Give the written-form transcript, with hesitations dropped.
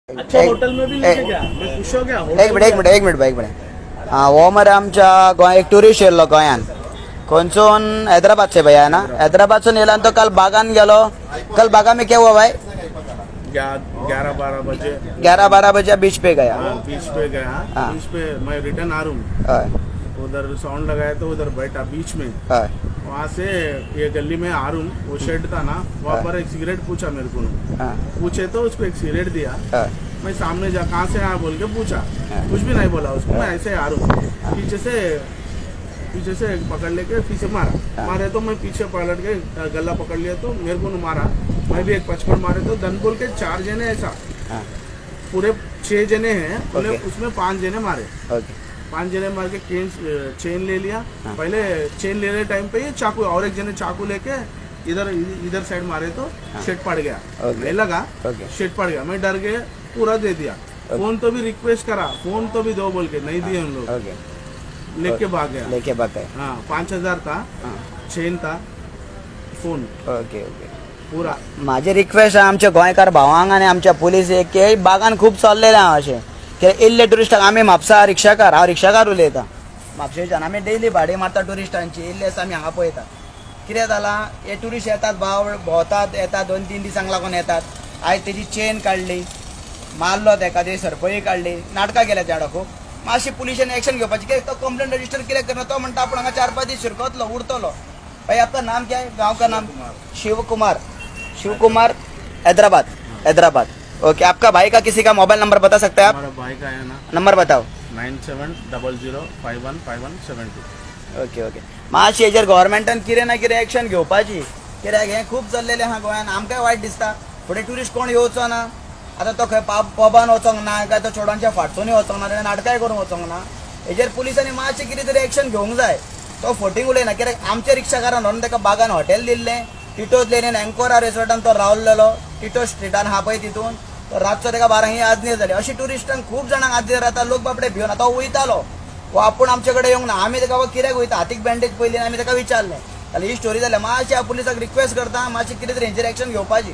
अच्छा होटल में भी लेके गया मैं खुश हो गया एक मिनिट हाँ वो मरे आमच्या गोंय एक टुरिस्ट येयल्लो गोंयान खंयसून हैदराबाद से भैया है ना हैदराबाद से येयला तो कल बागान गेलो कल बागा में क्या हुआ भाई 11-12 बजे बीच पे गया बीच पे गया हाँ। बीच पे मैं रिटर्न आ रहा हूँ उधर साउंड लगाया तो उधर बैठा बीच में वहाँ से ये गली में आ रहा हूँ वो शेड था ना वहाँ पर एक सिगरेट पूछा मेरे को पूछे तो उसको एक सिगरेट दिया मैं सामने जा कहाँ से आया बोल के पूछा कुछ भी नहीं बोला उसको मैं ऐसे आ रहा हूँ पीछे से पकड़ लेके पीछे मारे तो मैं पीछे पलट के गला पकड़ लिया तो मेरे को मारा मैं भी एक 55 मारे तो धन बोल के 4 जने ऐसा पूरे 6 जने हैं उसमें 5 जने मारे 5 जने मार के चेन ले लिया पहले चेन ले रहे टाइम पे ये चाकू और एक जने चाकू लेके इधर साइड मारे तो शेट पड़ गया मैं लगा शेट पड़ गया मैं डर गया पूरा दे दिया फोन तो भी रिक्वेस्ट करा फोन तो भी दो बोल के नहीं दिए हम लोग लेके भाग गया हाँ 5000 था चेन था फोन पुरा माझी रिक्वेस्ट आहे आमच्या गोंयकार भावांक आणि आमच्या पुलीस की बागान खूप चाललेले हा अशें की इल्ले टुरिस्टांक आमी म्हापसा रिक्षाकार हांव रिक्षाकार उलयतां म्हापशेच्यान आमी डेली भाडी मारता टुरिस्टांची इल्ले आसा आमी हांगा पळयता कितें जालां हे टुरिस्ट येतात भोंवतात येतात 2-3 दिसांक लागून येतात आयज तेजी चेन काडली मारलो तेका तेजी सरपळी काडली नाटकां केल्या त्या खूब मातशी पुलिशेन एक्शन घेवपाची की तो कंप्लेंट रजिस्टर कित्याक करना तो म्हणटा आपण हांगा 4-5 दीस शिरकतलो उरतलो भाई आपका नाम क्या है गांव का नाम शिव कुमार हैदराबाद ओके आपका भाई का किसी का मोबाइल नंबर बता सकते हैं आप हमारा भाई का है ना नंबर बताओ 9700515172 ओके मातशी हेजेर गव्हर्मेंटान कितें ना कितें एक्शन घेवपाची कित्याक हें खूब चल्लेलें आहा गोंयान आमकांय वायट दिसता फुडें टुरिस्ट कोण येवचो ना आता तो खंय पबान वचोंक ना काय तो चोडांच्या फाटसून वचोंक ना ताणें नाटकाय करूंक वचोंक ना हेजेर पुलिसांनी मातशें कितें तरी एक्शन घेवंक जाय तो फोटींग उलयना कित्याक आमच्या रिक्षाकारान व्हरून ताका बागान हॉटेल दिल्लें टिटोज लेनीन एंकोरा रेसॉर्टान तो रावल्लेलो टिटो स्ट्रीटान आहा पळय तितून तो रातचो ताका 12 आजनी जाली अशी टुरिस्टांक खूब जाणांक आजनी रावता लोक बापडे भिवन आतां वयतालो वो आपूण आमचे कडेन येवंक ना आमी ताका कित्याक वयता हातीक बँडेज पयली आमी ताका विचारलें जाल्यार ही स्टोरी जाल्या मातशी पुलिसाक रिक्वेस्ट करता मातशी कितें तरी हेंचेर एक्शन घेवपाची